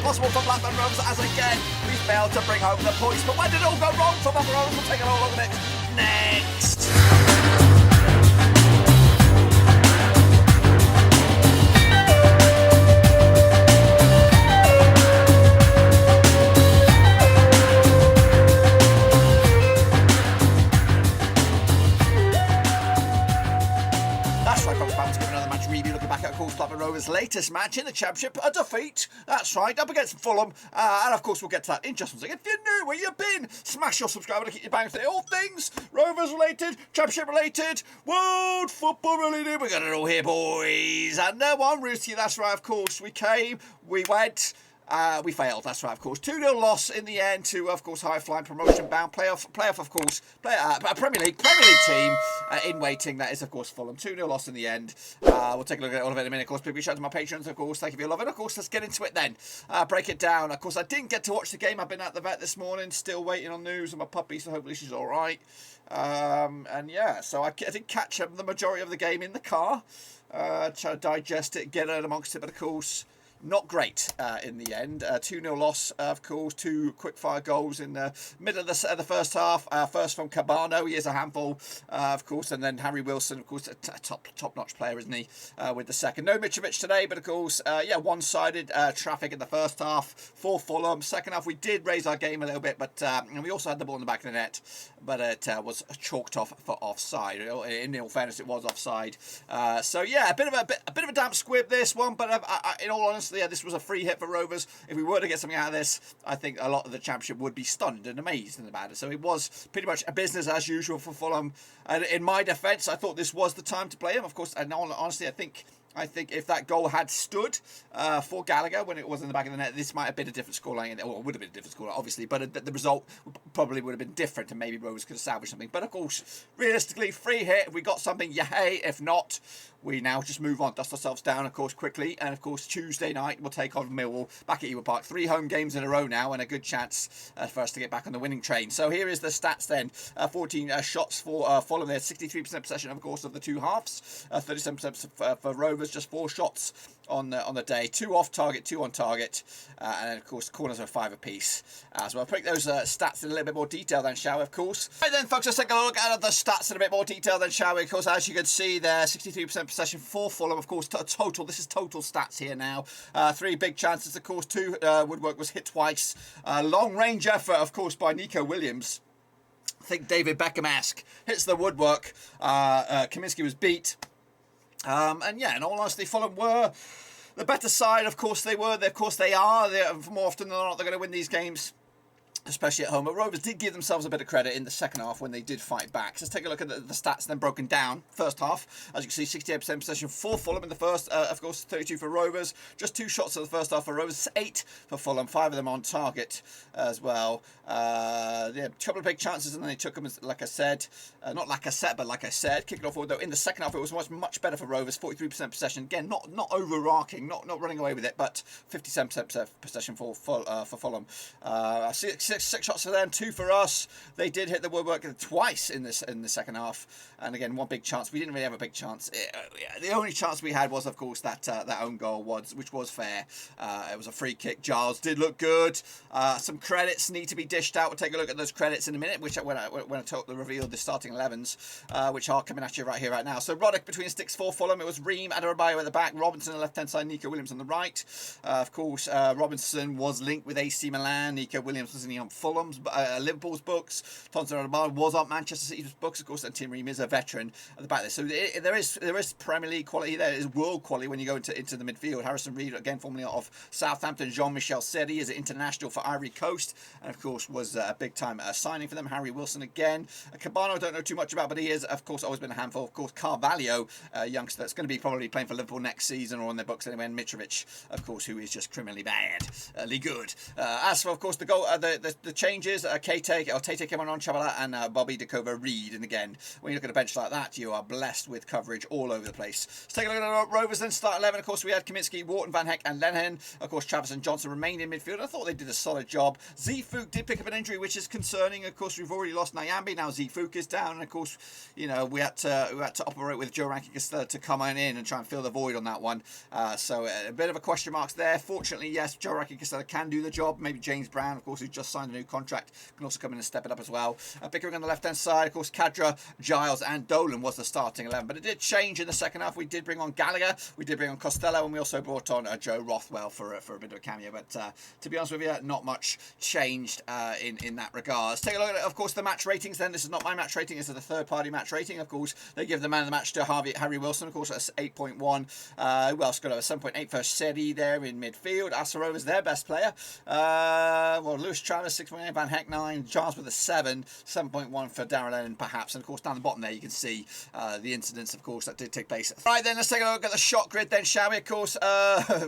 possible for Blackburn Rovers as again we failed to bring home the points. But where did it all go wrong for Blackburn Rovers? We'll take a look at it next. Blackburn Rovers' latest match in the Championship, a defeat, that's right, up against Fulham, and of course we'll get to that in just one second. If you're new, where you've been, smash your subscribe to keep your bang today. All things Rovers related, Championship related, World Football related, we got it all here, boys. And one Roosty, that's right, of course, we came, we went. We failed, that's right, of course. 2-0 loss in the end to, of course, high-flying promotion-bound playoff, of course, Premier League team in waiting. That is, of course, Fulham. 2-0 loss in the end. We'll take a look at all of it in a minute, of course. Big shout out to my patrons, of course. Thank you for your love. And, of course, let's get into it then. Break it down. Of course, I didn't get to watch the game. I've been at the vet this morning, still waiting on news of my puppy, so hopefully she's all right. And, yeah, so I did catch the majority of the game in the car. Try to digest it, get it amongst it, but, of course, not great in the end. 2-0 loss, of course. 2 quick-fire goals in the middle of the first half. First from Cabano, he is a handful, of course. And then Harry Wilson, of course, a top-notch player, isn't he, with the second. No Mitrovic today, but, of course, one-sided traffic in the first half for Fulham. Second half, we did raise our game a little bit, but and we also had the ball in the back of the net, but it was chalked off for offside. In all fairness, it was offside. So, yeah, a bit of a damp squib, this one, but in all honesty, yeah, this was a free hit for Rovers. If we were to get something out of this, I think a lot of the Championship would be stunned and amazed about it. So it was pretty much a business as usual for Fulham. And in my defence, I thought this was the time to play him. Of course, and honestly, I think if that goal had stood for Gallagher when it was in the back of the net, this might have been a different scoreline. Well, it would have been a different scoreline, obviously, but the result probably would have been different, and maybe Rovers could have salvaged something. But of course, realistically, free hit. If we got something, yay. If not, we now just move on, dust ourselves down, of course, quickly. And of course, Tuesday night we'll take on Millwall back at Ewood Park. 3 home games in a row now, and a good chance for us to get back on the winning train. So here is the stats then: 14 shots for Fulham. There, 63% possession, of course, of the 2 halves. 37% for Rovers, just 4 shots on the day. 2 off target, 2 on target, and of course corners are 5 apiece. So we'll pick those stats in a little bit more detail then, shall we, of course. Right then, folks, let's take a look at the stats in a bit more detail then, shall we? Of course, as you can see there, 63% possession for Fulham, of course. Total, this is total stats here now. 3 big chances, of course. 2 Woodwork was hit twice. Long range effort, of course, by Nico Williams. I think David Beckham-esque hits the woodwork. Kaminski was beat. And yeah, in all honesty, Fulham were the better side. Of course they were. Of course they are. More often than not, they're going to win these games, especially at home. But Rovers did give themselves a bit of credit in the second half when they did fight back. So let's take a look at the stats then broken down. First half, as you can see, 68% possession for Fulham in the first. Of course, 32 for Rovers. Just 2 shots in the first half for Rovers. 8 for Fulham. 5 of them on target as well. Yeah, a couple of big chances, and then they took them, like I said. Not like I said, but like I said. Kicking off forward, though, in the second half, it was much better for Rovers. 43% possession. Again, not overarching, not running away with it, but 57% possession for Fulham. 6 shots for them, 2 for us. They did hit the woodwork twice in the second half, and again, 1 big chance. We didn't really have a big chance. The only chance we had was, of course, that own goal, which was fair. It was a free kick. Giles did look good. Some credits need to be dished out. We'll take a look at those credits in a minute, which when I revealed the starting 11s, which are coming at you right here, right now. So Roddick between the sticks for Fulham. It was Ream, Adebayo at the back, Robinson on the left-hand side, Nico Williams on the right. Of course, Robinson was linked with AC Milan. Nico Williams was in on Fulham's, Liverpool's books. Tonson Adebayo was on Manchester City's books, of course, and Tim Ream is a veteran at the back there. So there is Premier League quality there. There is world quality when you go into the midfield. Harrison Reed, again, formerly of Southampton. Jean-Michel Seri is an international for Ivory Coast, and of course was a big-time signing for them. Harry Wilson again. Cabano, I don't know too much about, but he is, of course, always been a handful. Of course, Carvalho, a youngster that's going to be probably playing for Liverpool next season or on their books anyway. And Mitrovic, of course, who is just criminally bad, good. As for, of course, the goal, the the changes. Tate came on Chavala and Bobby Dakova-Reed. And again, when you look at a bench like that, you are blessed with coverage all over the place. Let's take a look at Rovers then. Start 11. Of course, we had Kaminsky, Wharton, Van Heck, and Lenhen. Of course, Travis and Johnson remained in midfield. I thought they did a solid job. Zifuk did pick up an injury, which is concerning. Of course, we've already lost Nyambi. Now Zifuk is down, and of course, you know, we had to operate with Joe Rankin-Castella to come in and try and fill the void on that one. So a bit of a question marks there. Fortunately, yes, Joe Rankin-Castella can do the job. Maybe James Brown, of course, who just signed a new contract, can also come in and step it up as well. Pickering on the left-hand side, of course, Kadra, Giles, and Dolan was the starting 11. But it did change in the second half. We did bring on Gallagher, we did bring on Costello, and we also brought on Joe Rothwell for a bit of a cameo. But to be honest with you, not much changed in that regard. Let's take a look at, of course, the match ratings then. This is not my match rating, this is the third-party match rating. Of course, they give the man of the match to Harry Wilson, of course, that's 8.1. Who else got over 7.8 for Seri there in midfield. Asa Rovers, their best player. Well, Lewis Travis, 6.8, Van Heck, 9, Giles with a 7.1 for Darren Lennon, perhaps. And, of course, down the bottom there, you can see the incidents, of course, that did take place. Right, then, let's take a look at the shot grid then, shall we? Of course,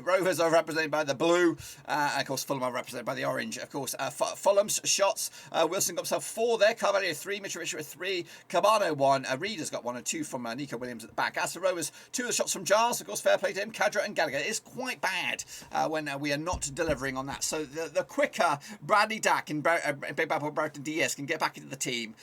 Rovers are represented by the blue, and, of course, Fulham are represented by the orange. Of course, Fulham's shots, Wilson got himself 4 there, Carvalho 3, Mitrovic with 3, Cabano 1, Reed has got 1 and 2 from Nico Williams at the back. As for Rovers, 2 of the shots from Giles, of course, fair play to him. Kadra and Gallagher. It is quite bad when we are not delivering on that. So the quicker Bradley Dack and Big Bapple Burton Diaz can get back into the team,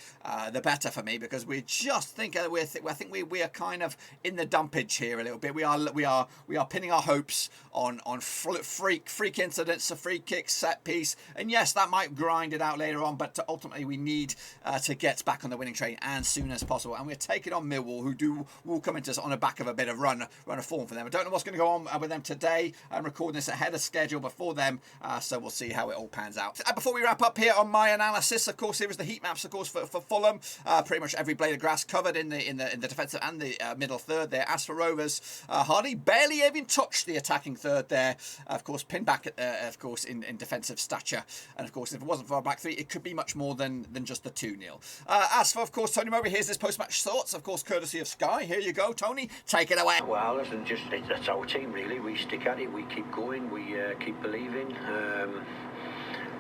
the better for me, because we just think I think we are kind of in the dumpage here a little bit. We are pinning our hopes on freak incidents, a free kick, set piece, and yes, that might grind it out later on, but ultimately we need to get back on the winning train as soon as possible. And we're taking on Millwall, who will come into us on the back of a bit of run of form for them. I don't know what's going to go on with them today. I'm recording this ahead of schedule before them, so we'll see how it all pans out. Before we wrap up here on my analysis, of course, here is the heat maps, of course, for Fulham. Pretty much every blade of grass covered in the defensive and the middle third there. As for Rovers, Hardy barely even touched the attacking third there. Of course, pinned back, of course, in defensive stature. And of course, if it wasn't for our back three, it could be much more than just the 2-0. As for, of course, Tony Mowbray, here's his post-match thoughts, of course, courtesy of Sky. Here you go, Tony. Take it away. Well, listen, that's our team, really. We stick at it, we keep going, we keep believing.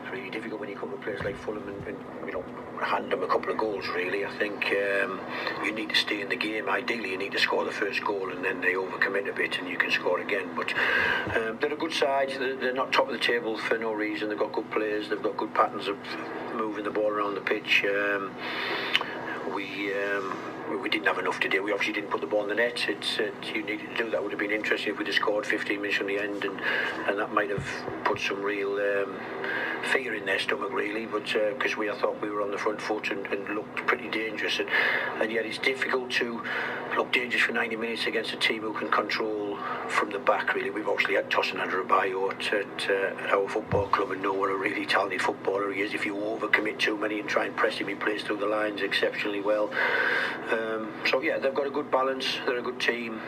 It's really difficult when you come to players like Fulham and you know, hand them a couple of goals, really. I think you need to stay in the game. Ideally, you need to score the first goal and then they overcommit a bit and you can score again. But they're a good side. They're not top of the table for no reason. They've got good players. They've got good patterns of moving the ball around the pitch. We didn't have enough to do. We obviously didn't put the ball in the net. You needed to do that. Would have been interesting if we'd have scored 15 minutes from the end, and that might have put some real fear in their stomach, really. But because I thought we were on the front foot and looked pretty dangerous, and yet it's difficult to look dangerous for 90 minutes against a team who can control from the back. Really, we've obviously had Tosin Adebayo at our football club, and know what a really talented footballer he is. If you overcommit too many and try and press him, he plays through the lines exceptionally well. So yeah, they've got a good balance. They're a good team.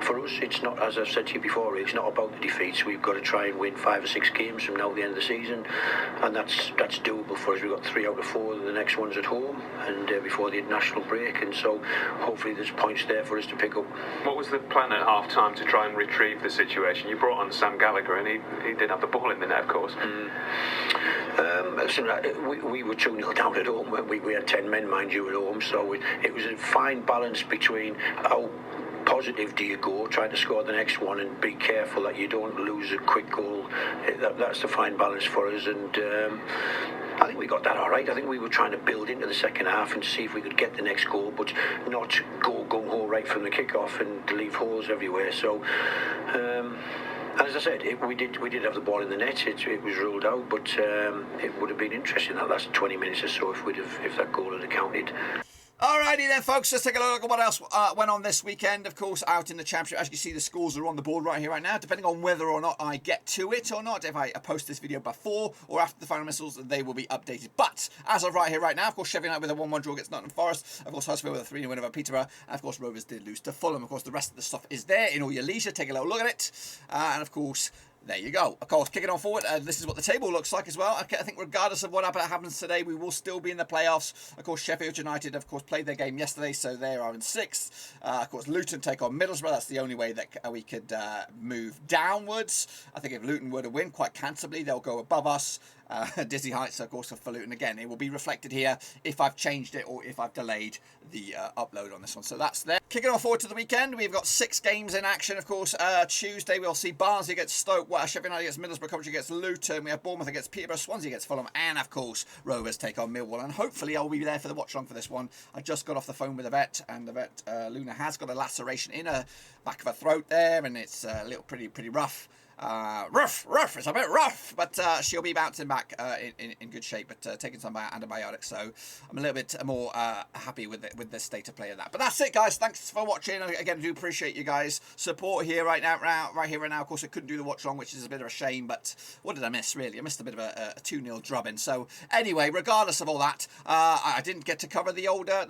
For us, it's not, as I've said to you before, it's not about the defeats. We've got to try and win 5 or 6 games from now to the end of the season, and that's doable for us. We've got 3 out of 4. The next one's at home, and before the international break, and so hopefully there's points there for us to pick up. What was the plan at half time to try and retrieve the situation? You brought on Sam Gallagher, and he did have the ball in the net, of course. We were 2-0 down at home. We had 10 men, mind you, at home, so it was a fine balance between how positive do you go, trying to score the next one, and be careful that you don't lose a quick goal. That's the fine balance for us, and I think we got that all right. I think we were trying to build into the second half and see if we could get the next goal, but not go gung-ho right from the kick-off and leave holes everywhere. So as I said, we did have the ball in the net. It was ruled out, but it would have been interesting that last 20 minutes or so if that goal had counted. Alrighty then, folks, let's take a look at what else went on this weekend. Of course, out in the Championship, as you can see, the scores are on the board right here, right now. Depending on whether or not I get to it or not, if I post this video before or after the final missiles, they will be updated. But as of right here, right now, of course, Sheffield United with a 1-1 draw against Nottingham Forest. Of course, Huddersfield with a 3-0 win over Peterborough. And of course, Rovers did lose to Fulham. Of course, the rest of the stuff is there in all your leisure. Take a little look at it. And of course, there you go. Of course, kicking on forward, this is what the table looks like as well. I think regardless of what happens today, we will still be in the playoffs. Of course, Sheffield United, of course, played their game yesterday, so they are in 6th. Of course, Luton take on Middlesbrough. That's the only way that we could move downwards. I think if Luton were to win quite comfortably, they'll go above us. Dizzy Heights, of course, for Luton. Again, it will be reflected here if I've changed it or if I've delayed the upload on this one. So that's there. Kicking off forward to the weekend, we've got 6 games in action, of course. Tuesday, we'll see Barnsley against Stoke, Sheffield United against Middlesbrough, Coventry against Luton. We have Bournemouth against Peterborough, Swansea against Fulham, and, of course, Rovers take on Millwall. And hopefully I'll be there for the watch-along for this one. I just got off the phone with the vet, and the vet, Luna, has got a laceration in her back of her throat there, and it's a little pretty rough. Rough. It's a bit rough, but she'll be bouncing back in good shape. But taking some antibiotics, so I'm a little bit more happy with the state of play of that. But that's it, guys. Thanks for watching. Again, I do appreciate you guys' support here right here and now. Of course, I couldn't do the watch along, which is a bit of a shame. But what did I miss? Really, I missed a bit of a 2-0 drubbing. So anyway, regardless of all that, I didn't get to cover the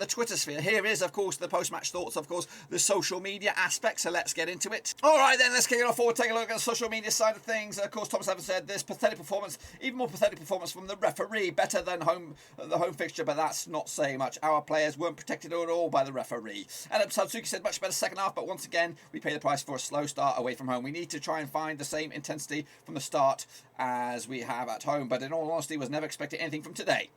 Twitter sphere. Here is, of course, the post-match thoughts. Of course, the social media aspect. So let's get into it. All right, then let's kick it off forward. Take a look at the social media side of things. Of course, Thomas Evans said this pathetic performance, even more pathetic performance from the referee, better than the home fixture, but that's not saying much. Our players weren't protected at all by the referee. And Satsuki said much better second half, but once again we pay the price for a slow start away from home. We need to try and find the same intensity from the start as we have at home, but in all honesty was never expecting anything from today.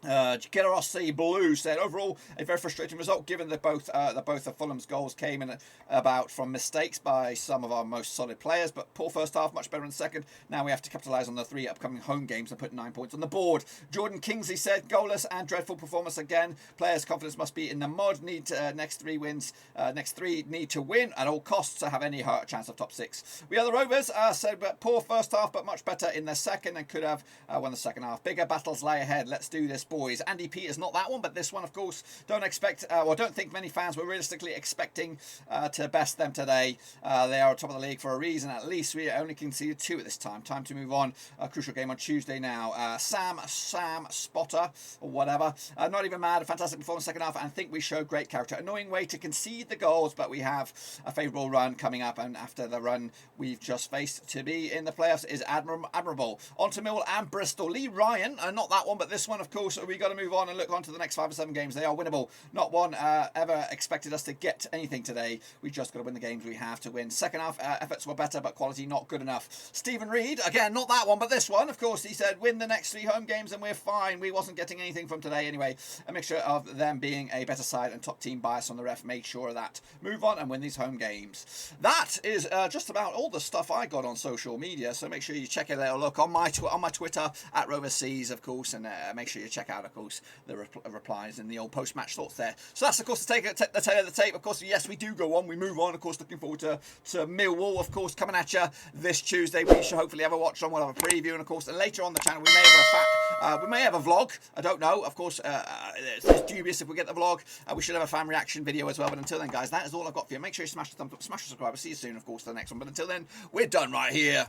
Rossi Blue said overall a very frustrating result, given that both of Fulham's goals came in about from mistakes by some of our most solid players, but poor first half, much better in second. Now we have to capitalise on the 3 upcoming home games and put 9 points on the board. Jordan Kingsley said goalless and dreadful performance again. Players' confidence must be in the mud. Next 3 wins. Next 3 need to win at all costs to have any chance of top 6. We are the Rovers. Said but poor first half, but much better in the second and could have won the second half. Bigger battles lie ahead. Let's do this, boys. Andy Peters, not that one, but this one, of course. Don't think many fans were realistically expecting to best them today. They are top of the league for a reason. At least we only conceded 2 at this time. Time to move on. A crucial game on Tuesday now. Sam Spotter or whatever. Not even mad. A fantastic performance second half, and think we showed great character. Annoying way to concede the goals, but we have a favourable run coming up, and after the run we've just faced, to be in the playoffs is admirable. On to Millwall and Bristol. Lee Ryan, not that one, but this one, of course. We got to move on and look on to the next 5 or 7 games. They are winnable. Not one ever expected us to get anything today. We just got to win the games we have to win. Second half efforts were better, but quality not good enough. Stephen Reed, again, not that one, but this one, of course. He said win the next 3 home games and we're fine. We wasn't getting anything from today anyway. A mixture of them being a better side and top team bias on the ref made sure of that. Move on and win these home games. That is just about all the stuff I got on social media, so make sure you check it out. Look on my Twitter at Roverseas, of course, and make sure you check out, of course, the replies and the old post-match thoughts there. So that's, of course, the tail of the tape. Of course, yes, we do go on. We move on. Of course, looking forward to Millwall, of course, coming at you this Tuesday. We should hopefully have a watch on. We'll have a preview, and of course, and later on the channel we may have a vlog. I don't know. Of course, it's dubious if we get the vlog. We should have a fan reaction video as well. But until then, guys, that is all I've got for you. Make sure you smash the thumbs up, smash the subscribe. I'll see you soon, of course, for the next one. But until then, we're done right here.